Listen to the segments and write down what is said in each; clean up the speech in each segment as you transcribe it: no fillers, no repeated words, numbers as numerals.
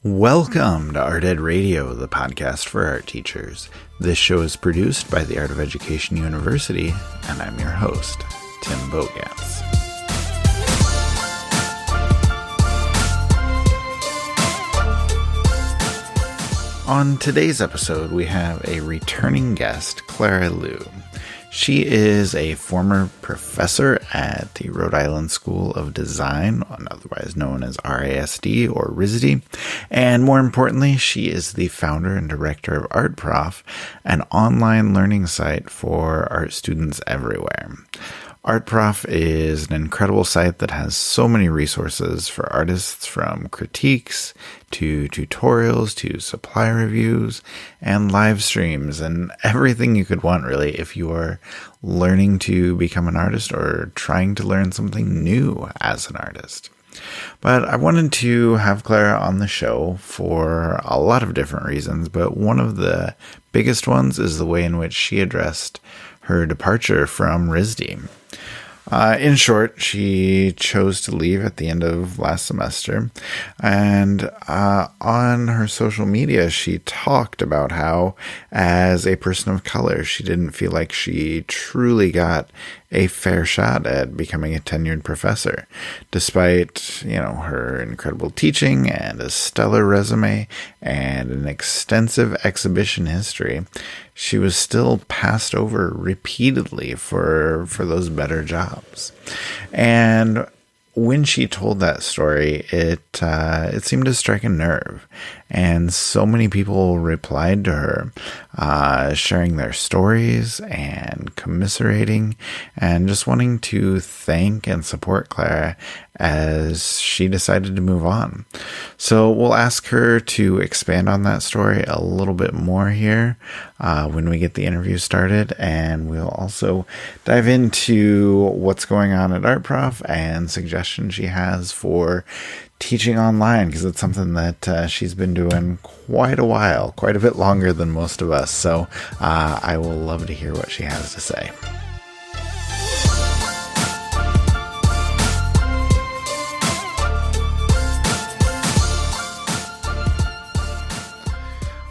Welcome to Art Ed Radio, the podcast for art teachers. This show is produced by the Art of Education University, and I'm your host, Tim Bogans. On today's episode, we have a returning guest, Clara Liu. She is a former professor at the Rhode Island School of Design, otherwise known as RISD or RISD, and more importantly, she is the founder and director of ArtProf, an online learning site for art students everywhere. ArtProf is an incredible site that has so many resources for artists, from critiques to tutorials to supply reviews and live streams and everything you could want, really, if you are learning to become an artist or trying to learn something new as an artist. But I wanted to have Clara on the show for a lot of different reasons, but one of the biggest ones is the way in which she addressed her departure from RISD. In short, she chose to leave at the end of last semester, and on her social media, she talked about how, as a person of color, she didn't feel like she truly got a fair shot at becoming a tenured professor. Despite, her incredible teaching and a stellar resume and an extensive exhibition history, she was still passed over repeatedly for those better jobs. And when she told that story, it seemed to strike a nerve, and so many people replied to her, sharing their stories and commiserating and just wanting to thank and support Clara as she decided to move on. So we'll ask her to expand on that story a little bit more here when we get the interview started, and we'll also dive into what's going on at ArtProf and suggestions she has for teaching online, because it's something that she's been doing quite a while, quite a bit longer than most of us. So I will love to hear what she has to say.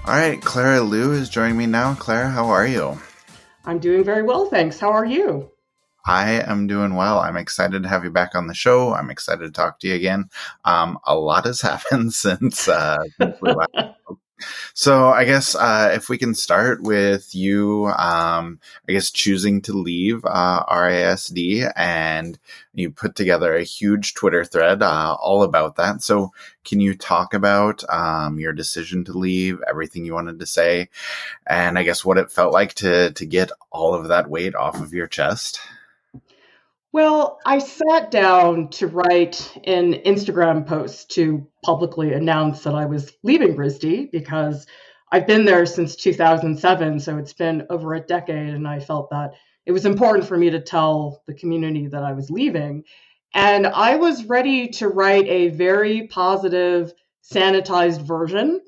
All right, Clara Liu is joining me now. Clara, how are you? I'm doing very well, thanks. How are you? I am doing well. I'm excited to have you back on the show. I'm excited to talk to you again. A lot has happened since we last spoke. So I guess if we can start with you, choosing to leave RISD, and you put together a huge Twitter thread all about that. So can you talk about your decision to leave, everything you wanted to say, and I guess what it felt like to get all of that weight off of your chest? Well, I sat down to write an Instagram post to publicly announce that I was leaving RISD, because I've been there since 2007, so it's been over a decade, and I felt that it was important for me to tell the community that I was leaving. And I was ready to write a very positive, sanitized version.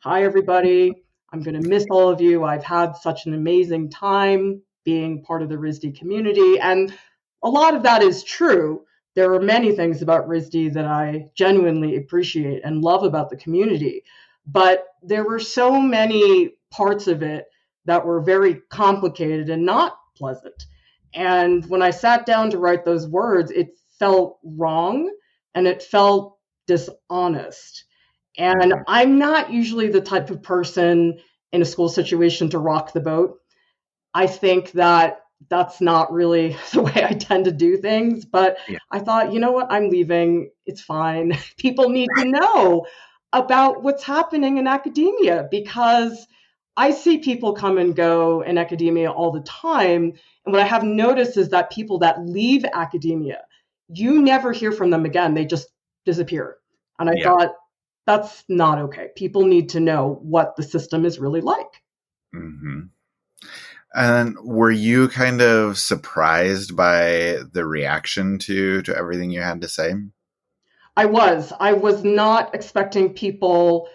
Hi, everybody. I'm going to miss all of you. I've had such an amazing time being part of the RISD community, and a lot of that is true. There are many things about RISD that I genuinely appreciate and love about the community, but there were so many parts of it that were very complicated and not pleasant. And when I sat down to write those words, it felt wrong and it felt dishonest. And I'm not usually the type of person in a school situation to rock the boat. I think that that's not really the way I tend to do things, but yeah. I thought, you know what, I'm leaving. It's fine. People need to know about what's happening in academia, because I see people come and go in academia all the time. And what I have noticed is that people that leave academia, you never hear from them again. They just disappear. And I thought, that's not okay. People need to know what the system is really like. Mm-hmm. And were you kind of surprised by the reaction to everything you had to say? I was not expecting people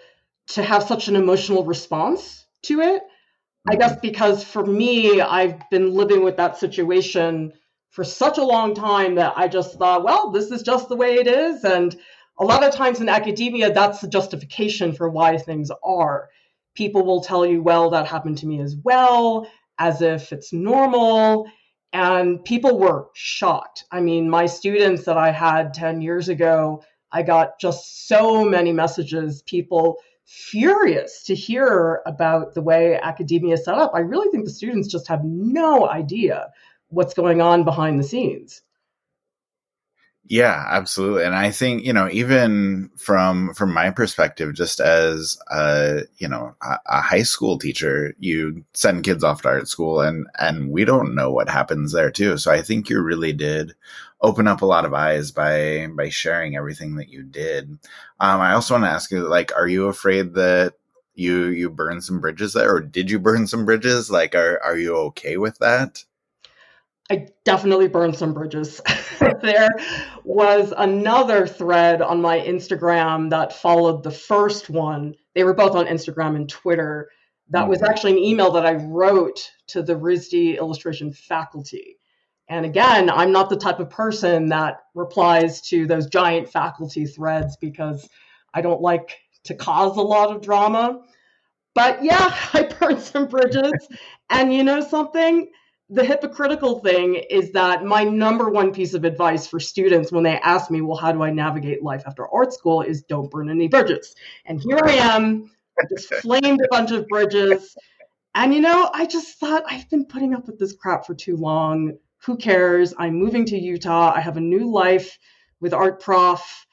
to have such an emotional response to it. Mm-hmm. I guess because for me, I've been living with that situation for such a long time that I just thought, well, this is just the way it is. And a lot of times in academia, that's the justification for why things are. People will tell you, well, that happened to me as well, as if it's normal. And people were shocked. I mean, my students that I had 10 years ago, I got just so many messages, people furious to hear about the way academia is set up. I really think the students just have no idea what's going on behind the scenes. Yeah, absolutely. And I think, even from my perspective, just as a high school teacher, you send kids off to art school and we don't know what happens there too. So I think you really did open up a lot of eyes by sharing everything that you did. I also want to ask you, like, are you afraid that you burn some bridges there, or did you burn some bridges? Like, are you okay with that? I definitely burned some bridges. There was another thread on my Instagram that followed the first one. They were both on Instagram and Twitter. That was Mhm. actually an email that I wrote to the RISD illustration faculty. And again, I'm not the type of person that replies to those giant faculty threads because I don't like to cause a lot of drama. But yeah, I burned some bridges. And you know something? The hypocritical thing is that my number one piece of advice for students when they ask me, well, how do I navigate life after art school, is don't burn any bridges. And here I am, just flamed a bunch of bridges. And I just thought, I've been putting up with this crap for too long. Who cares? I'm moving to Utah. I have a new life with Art Prof.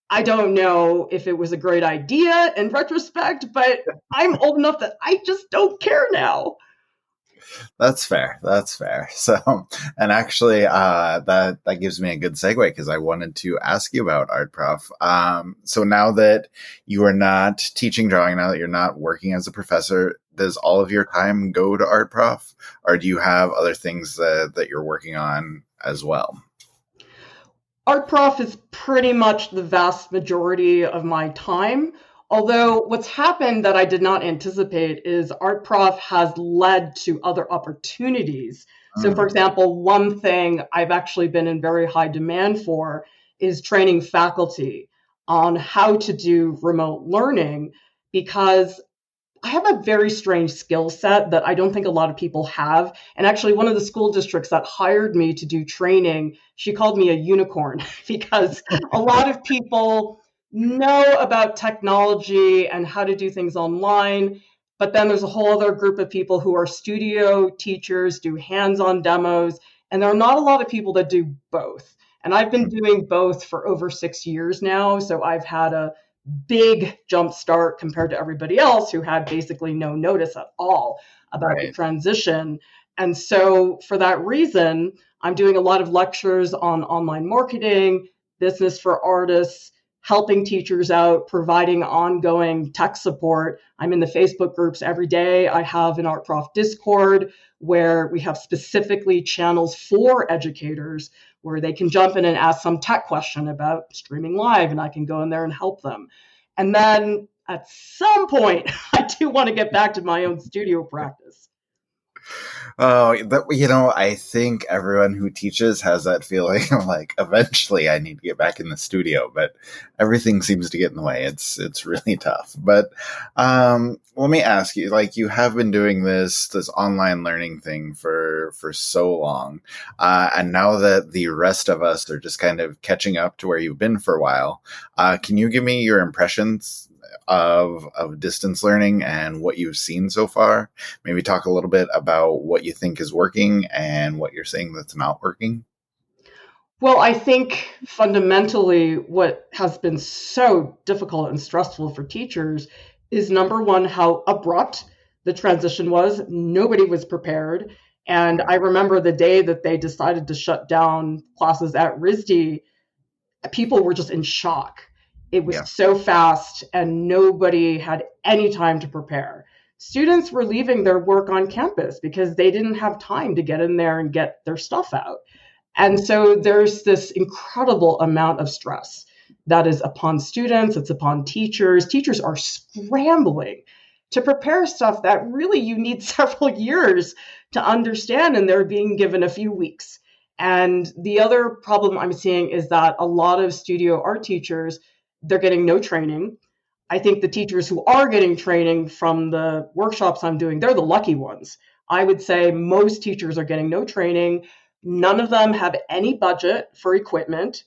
I don't know if it was a great idea in retrospect, but I'm old enough that I just don't care now. That's fair. That's fair. So, and actually, that gives me a good segue because I wanted to ask you about Art Prof. So now that you are not teaching drawing, now that you're not working as a professor, does all of your time go to Art Prof, or do you have other things that you're working on as well? Art Prof is pretty much the vast majority of my time. Although what's happened that I did not anticipate is Art Prof has led to other opportunities. So, for Mm, example, one thing I've actually been in very high demand for is training faculty on how to do remote learning because I have a very strange skill set that I don't think a lot of people have. And actually, one of the school districts that hired me to do training, she called me a unicorn because a lot of people know about technology and how to do things online. But then there's a whole other group of people who are studio teachers, do hands on demos, and there are not a lot of people that do both. And I've been mm, doing both for over 6 years now. So I've had a big jump start compared to everybody else who had basically no notice at all about the right. transition. And so, for that reason, I'm doing a lot of lectures on online marketing, business for artists, helping teachers out, providing ongoing tech support. I'm in the Facebook groups every day. I have an Art Prof Discord where we have specifically channels for educators where they can jump in and ask some tech question about streaming live, and I can go in there and help them. And then at some point, I do want to get back to my own studio practice. Oh, I think everyone who teaches has that feeling of like eventually I need to get back in the studio, but everything seems to get in the way. It's really tough. But let me ask you, like you have been doing this online learning thing for so long, and now that the rest of us are just kind of catching up to where you've been for a while, can you give me your impressions of distance learning and what you've seen so far? Maybe talk a little bit about what you think is working and what you're saying that's not working. Well, I think fundamentally what has been so difficult and stressful for teachers is number one, how abrupt the transition was. Nobody was prepared. And I remember the day that they decided to shut down classes at RISD, people were just in shock. It was Yeah. so fast and nobody had any time to prepare. Students were leaving their work on campus because they didn't have time to get in there and get their stuff out. And so there's this incredible amount of stress that is upon students, it's upon teachers. Teachers are scrambling to prepare stuff that really you need several years to understand, and they're being given a few weeks. And the other problem I'm seeing is that a lot of studio art teachers they're getting no training. I think the teachers who are getting training from the workshops I'm doing, they're the lucky ones. I would say most teachers are getting no training. None of them have any budget for equipment.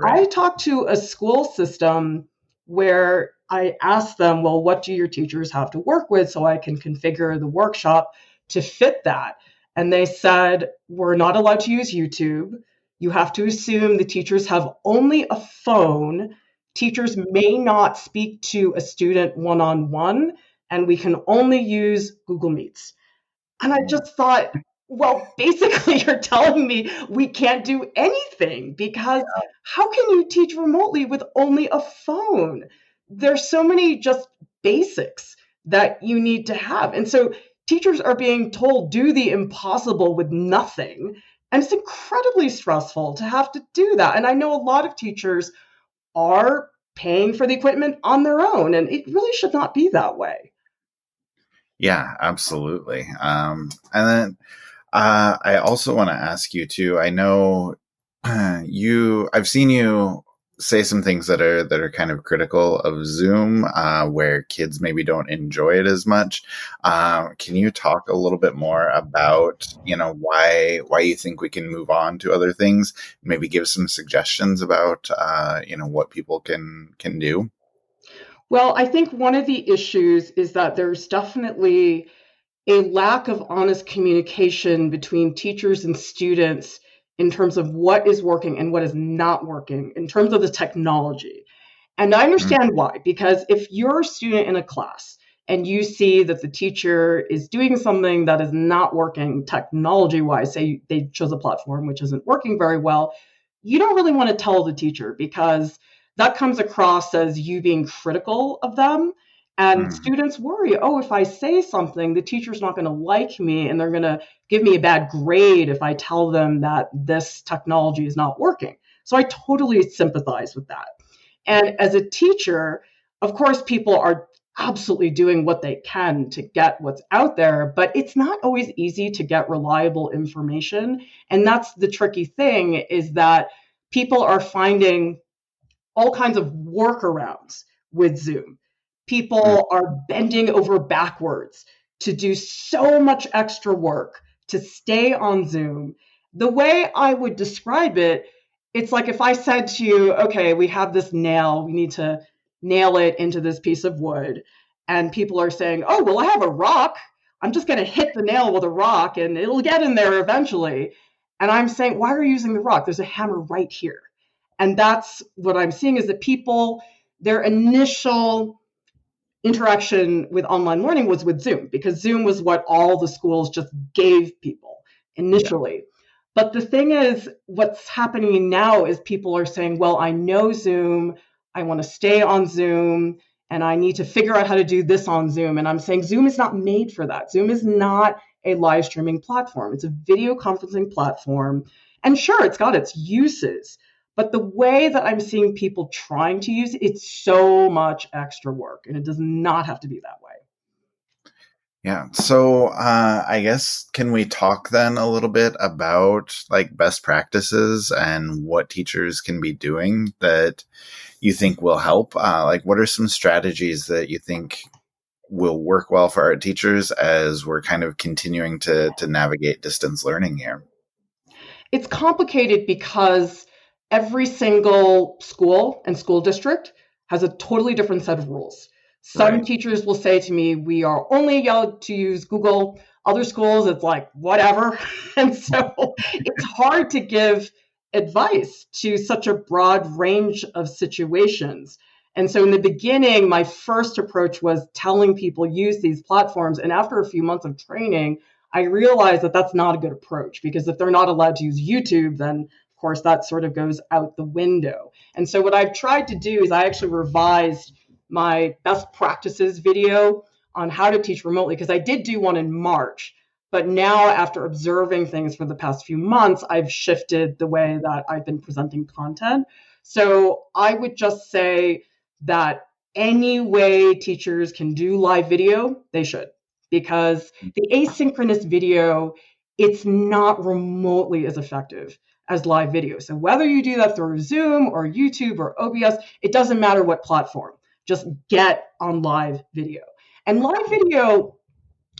I Right. talked to a school system where I asked them, well, what do your teachers have to work with so I can configure the workshop to fit that? And they said, we're not allowed to use YouTube. You have to assume the teachers have only a phone. Teachers may not speak to a student one on one, and we can only use Google Meets. And I just thought, well, basically, you're telling me we can't do anything because how can you teach remotely with only a phone? There's so many just basics that you need to have. And so teachers are being told, do the impossible with nothing. And it's incredibly stressful to have to do that. And I know a lot of teachers are paying for the equipment on their own, and it really should not be that way. Yeah, absolutely. And then I also want to ask you too. I know I've seen you say some things that are kind of critical of Zoom, where kids maybe don't enjoy it as much. Can you talk a little bit more about, why you think we can move on to other things? Maybe give some suggestions about, what people can do. Well, I think one of the issues is that there's definitely a lack of honest communication between teachers and students in terms of what is working and what is not working in terms of the technology. And I Mm, understand why, because if you're a student in a class and you see that the teacher is doing something that is not working technology wise, say they chose a platform which isn't working very well, you don't really want to tell the teacher because that comes across as you being critical of them. And mm, students worry, oh, if I say something, the teacher's not going to like me and they're going to give me a bad grade if I tell them that this technology is not working. So I totally sympathize with that. And as a teacher, of course, people are absolutely doing what they can to get what's out there, but it's not always easy to get reliable information. And that's the tricky thing is that people are finding all kinds of workarounds with Zoom. mm. People are bending over backwards to do so much extra work to stay on Zoom. The way I would describe it, it's like if I said to you, okay, we have this nail, we need to nail it into this piece of wood. And people are saying, oh, well, I have a rock. I'm just going to hit the nail with a rock and it'll get in there eventually. And I'm saying, why are you using the rock? There's a hammer right here. And that's what I'm seeing is that people, their initial interaction with online learning was with Zoom because Zoom was what all the schools just gave people Yeah. initially. But the thing is, what's happening now is people are saying, well, I know Zoom, I want to stay on Zoom, and I need to figure out how to do this on Zoom. And I'm saying Zoom is not made for that. Zoom is not a live streaming platform, it's a video conferencing platform. And sure, it's got its uses. But the way that I'm seeing people trying to use it, it's so much extra work, and it does not have to be that way. Yeah. So I guess can we talk then a little bit about like best practices and what teachers can be doing that you think will help? Like what are some strategies that you think will work well for our teachers as we're kind of continuing to navigate distance learning here? It's complicated because every single school and school district has a totally different set of rules. Some Right. teachers will say to me, we are only allowed to use Google. Other schools, it's like, whatever. And so it's hard to give advice to such a broad range of situations. And so in the beginning, my first approach was telling people use these platforms. And after a few months of training, I realized that that's not a good approach because if they're not allowed to use YouTube, then of course that sort of goes out the window. And so what I've tried to do is I actually revised my best practices video on how to teach remotely because I did do one in March. But now, after observing things for the past few months, I've shifted the way that I've been presenting content. So I would just say that any way teachers can do live video, they should because the asynchronous video, it's not remotely as effective as live video. So whether you do that through Zoom or YouTube or OBS, it doesn't matter what platform. Just get on live video. And live video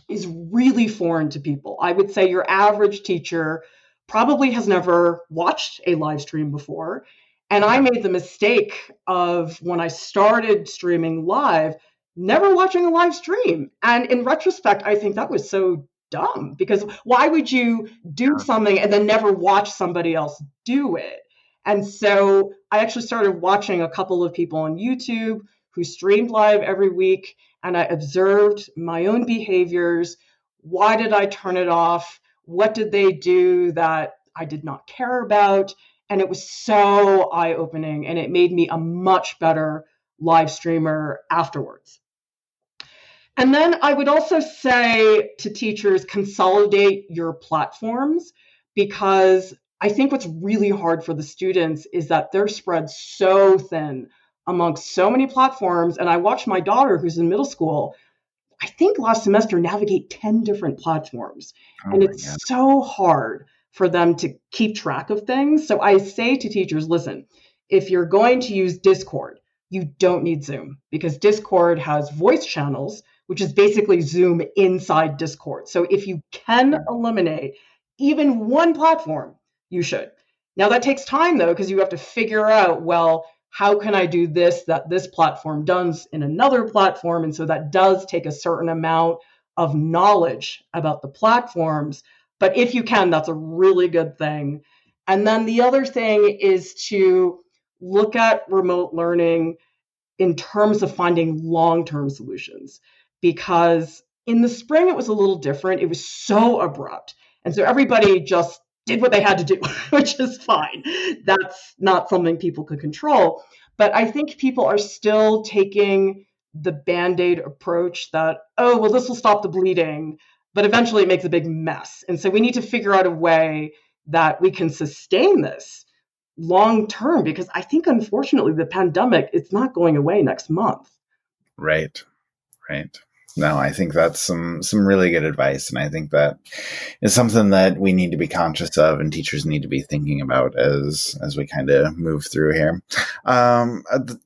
is really foreign to people. I would say your average teacher probably has never watched a live stream before. And I made the mistake of, when I started streaming live, never watching a live stream. And in retrospect, I think that was so dumb, because why would you do something and then never watch somebody else do it? And so I actually started watching a couple of people on YouTube who streamed live every week, and I observed my own behaviors. Why did I turn it off? What did they do that I did not care about? And it was so eye-opening, and it made me a much better live streamer afterwards. And then I would also say to teachers, consolidate your platforms, because I think what's really hard for the students is that they're spread so thin amongst so many platforms. And I watched my daughter, who's in middle school, I think last semester, navigate 10 different platforms. And it's so hard for them to keep track of things. So I say to teachers, listen, if you're going to use Discord, you don't need Zoom, because Discord has voice channels, which is basically Zoom inside Discord. So if you can eliminate even one platform, you should. Now that takes time though, because you have to figure out, well, how can I do this that this platform does in another platform? And so that does take a certain amount of knowledge about the platforms. But if you can, that's a really good thing. And then the other thing is to look at remote learning in terms of finding long-term solutions, because in the spring it was a little different. It was so abrupt. And so everybody just did what they had to do, which is fine. That's not something people could control. But I think people are still taking the Band-Aid approach that, oh, well, this will stop the bleeding, but eventually it makes a big mess. And so we need to figure out a way that we can sustain this long term, because I think, unfortunately, the pandemic, it's not going away next month. Right. No, I think that's some really good advice. And I think that is something that we need to be conscious of, and teachers need to be thinking about as we kind of move through here.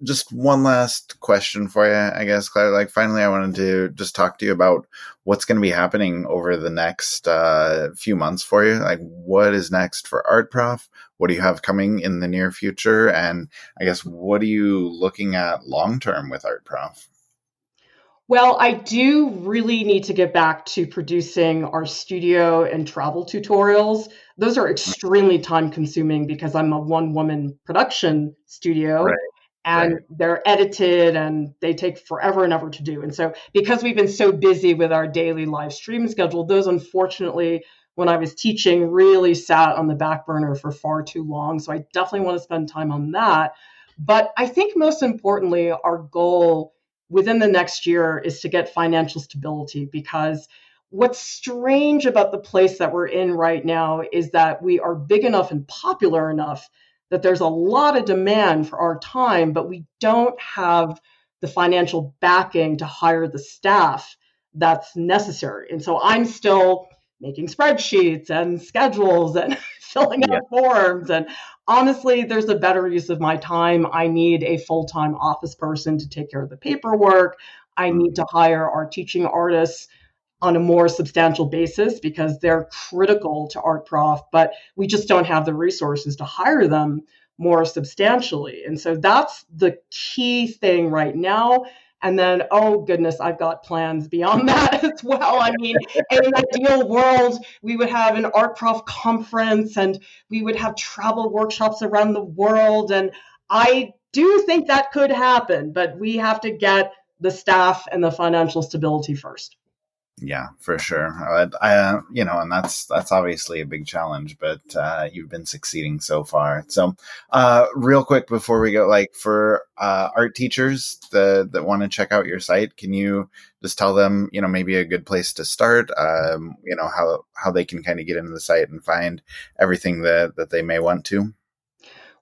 Just one last question for you, I guess, Claire. Like, finally, I wanted to just talk to you about what's going to be happening over the next few months for you. Like, what is next for Art Prof? What do you have coming in the near future? And I guess, what are you looking at long-term with Art Prof? Well, I do really need to get back to producing our studio and travel tutorials. Those are extremely time consuming because I'm a one-woman production studio. Right. And they're edited and they take forever and ever to do. And so because we've been so busy with our daily live stream schedule, those, unfortunately, when I was teaching, really sat on the back burner for far too long. So I definitely want to spend time on that. But I think most importantly, our goal within the next year is to get financial stability, because what's strange about the place that we're in right now is that we are big enough and popular enough that there's a lot of demand for our time, but we don't have the financial backing to hire the staff that's necessary. And so I'm still making spreadsheets and schedules and filling out forms. And honestly, there's a better use of my time. I need a full-time office person to take care of the paperwork. I need to hire our teaching artists on a more substantial basis because they're critical to Art Prof, but we just don't have the resources to hire them more substantially. And so that's the key thing right now. And then, oh goodness, I've got plans beyond that as well. I mean, in an ideal world, we would have an Art Prof conference and we would have travel workshops around the world. And I do think that could happen, but we have to get the staff and the financial stability first. Yeah, for sure. And that's obviously a big challenge, but you've been succeeding so far. So, real quick before we go, like for art teachers that want to check out your site, can you just tell them, maybe a good place to start, how they can kind of get into the site and find everything that they may want to?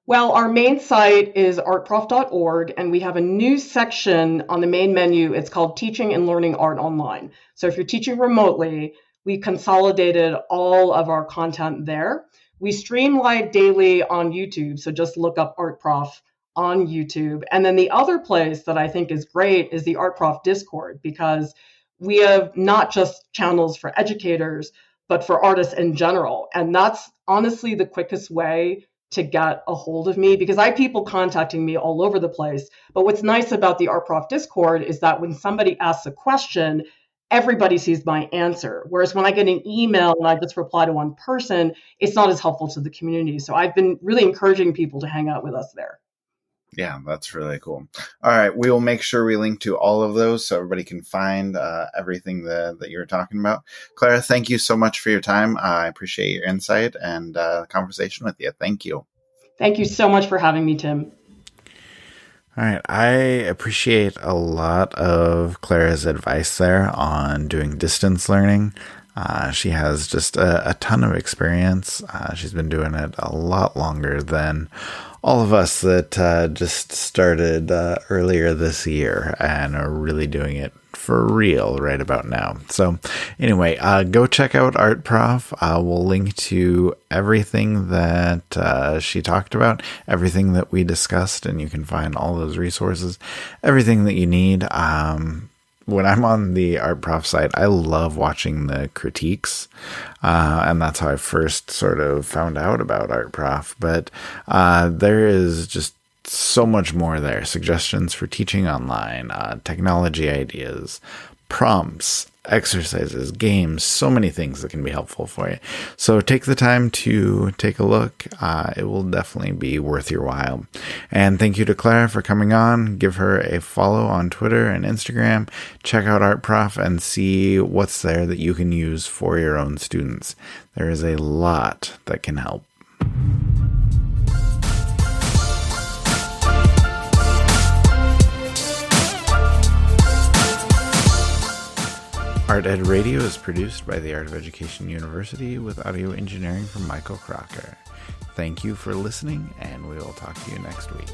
Well, our main site is artprof.org, and we have a new section on the main menu. It's called Teaching and Learning Art Online. So if you're teaching remotely, we consolidated all of our content there. We stream live daily on YouTube, so just look up Art Prof on YouTube. And then the other place that I think is great is the Art Prof Discord, because we have not just channels for educators, but for artists in general. And that's honestly the quickest way to get a hold of me, because I have people contacting me all over the place. But what's nice about the Art Prof Discord is that when somebody asks a question, everybody sees my answer. Whereas when I get an email and I just reply to one person, it's not as helpful to the community. So I've been really encouraging people to hang out with us there. Yeah, that's really cool. All right, we will make sure we link to all of those so everybody can find everything that you were talking about. Clara, thank you so much for your time. I appreciate your insight and conversation with you. Thank you. Thank you so much for having me, Tim. All right, I appreciate a lot of Clara's advice there on doing distance learning. She has just a ton of experience. She's been doing it a lot longer than all of us that just started earlier this year and are really doing it for real right about now. So anyway, go check out Art Prof. We'll link to everything that she talked about, everything that we discussed, and you can find all those resources, everything that you need. When I'm on the Art Prof site, I love watching the critiques, and that's how I first sort of found out about Art Prof. But there is just so much more there. Suggestions for teaching online, technology ideas, prompts, exercises, games, so many things that can be helpful for you. So take the time to take a look. It will definitely be worth your while. And thank you to Clara for coming on. Give her a follow on Twitter and Instagram. Check out Art Prof and see what's there that you can use for your own students. There is a lot that can help. Art Ed Radio is produced by the Art of Education University with audio engineering from Michael Crocker. Thank you for listening, and we will talk to you next week.